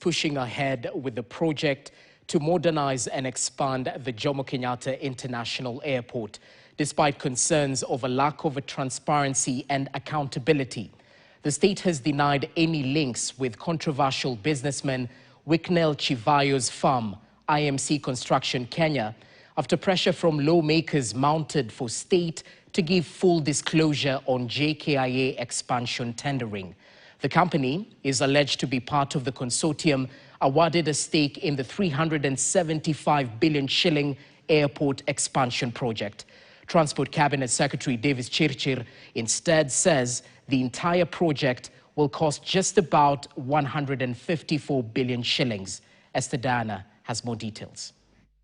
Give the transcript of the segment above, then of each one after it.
pushing ahead with the project to modernize and expand the Jomo Kenyatta International Airport, despite concerns over lack of transparency and accountability. The state has denied any links with controversial businessman Wicknell Chivayo's firm, IMC Construction Kenya, after pressure from lawmakers mounted for state to give full disclosure on JKIA expansion tendering. The company is alleged to be part of the consortium awarded a stake in the 375 billion shilling airport expansion project. Transport Cabinet Secretary Davis Chirchir instead says the entire project will cost just about 154 billion shillings. Esther Diana has more details.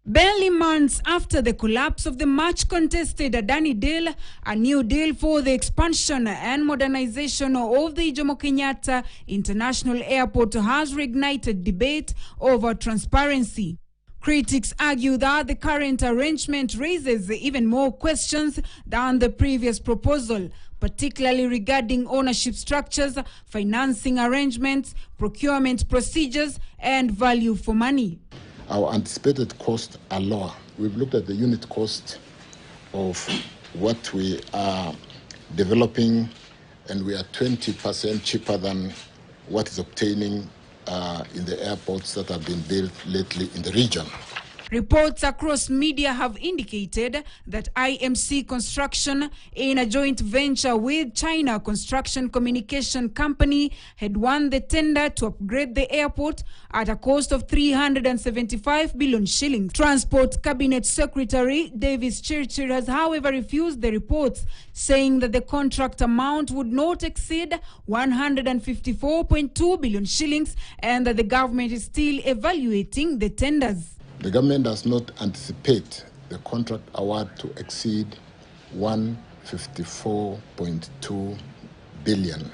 Barely months after the collapse of the much-contested Adani deal, a new deal for the expansion and modernization of the Jomo Kenyatta International Airport has reignited debate over transparency. Critics argue that the current arrangement raises even more questions than the previous proposal, particularly regarding ownership structures, financing arrangements, procurement procedures, and value for money. Our anticipated costs are lower. We've looked at the unit cost of what we are developing, and we are 20% cheaper than what is obtaining in the airports that have been built lately in the region. Reports across media have indicated that IMC Construction, in a joint venture with China Construction Communication Company, had won the tender to upgrade the airport at a cost of 375 billion shillings. Transport Cabinet Secretary Davis Chirchir has, however, refused the reports, saying that the contract amount would not exceed 154.2 billion shillings and that the government is still evaluating the tenders. The government does not anticipate the contract award to exceed 154.2 billion.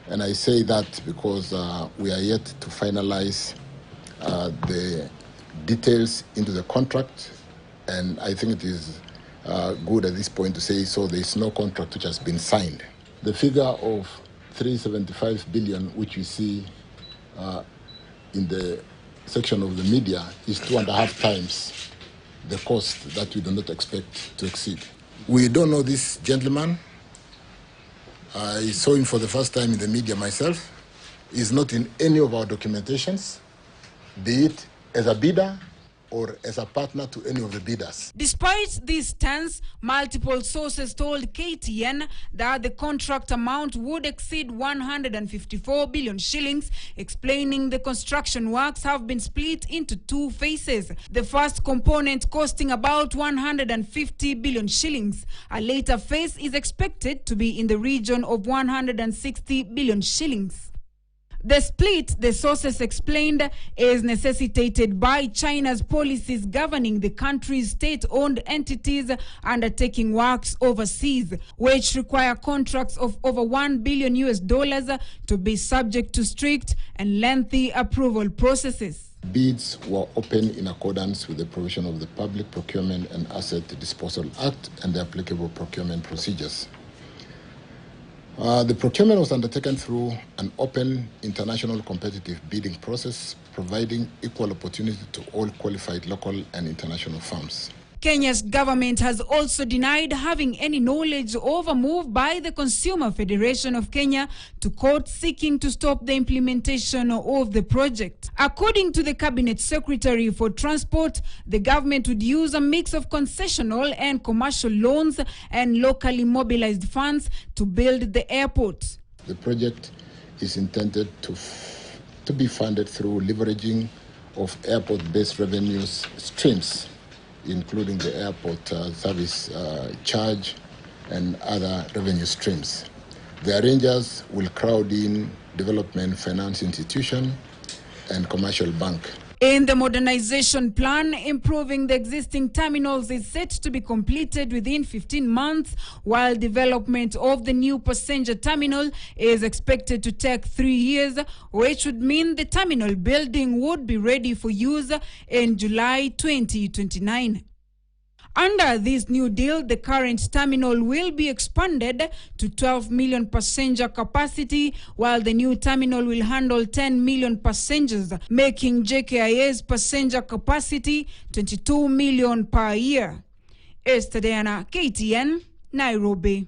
And I say that because we are yet to finalize the details into the contract, and I think it is good at this point to say so there is no contract which has been signed. The figure of 375 billion, which you see in the section of the media, is 2.5 times the cost that we do not expect to exceed. We don't know this gentleman. I saw him for the first time in the media myself. He's not in any of our documentations, be it as a bidder or as a partner to any of the bidders. Despite this stance, multiple sources told KTN that the contract amount would exceed 154 billion shillings, explaining the construction works have been split into two phases. The first component costing about 150 billion shillings. A later phase is expected to be in the region of 160 billion shillings. The split, the sources explained, is necessitated by China's policies governing the country's state-owned entities undertaking works overseas, which require contracts of over $1 billion to be subject to strict and lengthy approval processes. Bids were open in accordance with the provision of the Public Procurement and Asset Disposal Act and the applicable procurement procedures. The procurement was undertaken through an open international competitive bidding process, providing equal opportunity to all qualified local and international firms. Kenya's government has also denied having any knowledge of a move by the Consumer Federation of Kenya to court seeking to stop the implementation of the project. According to the Cabinet Secretary for Transport, the government would use a mix of concessional and commercial loans and locally mobilized funds to build the airport. The project is intended to be funded through leveraging of airport-based revenue streams, including the airport service charge and other revenue streams. The arrangers will crowd in development finance institution and commercial bank. In the modernization plan, improving the existing terminals is set to be completed within 15 months, while development of the new passenger terminal is expected to take 3 years, which would mean the terminal building would be ready for use in July 2029. Under this new deal, the current terminal will be expanded to 12 million passenger capacity, while the new terminal will handle 10 million passengers, making JKIA's passenger capacity 22 million per year. Esther Diana, KTN, Nairobi.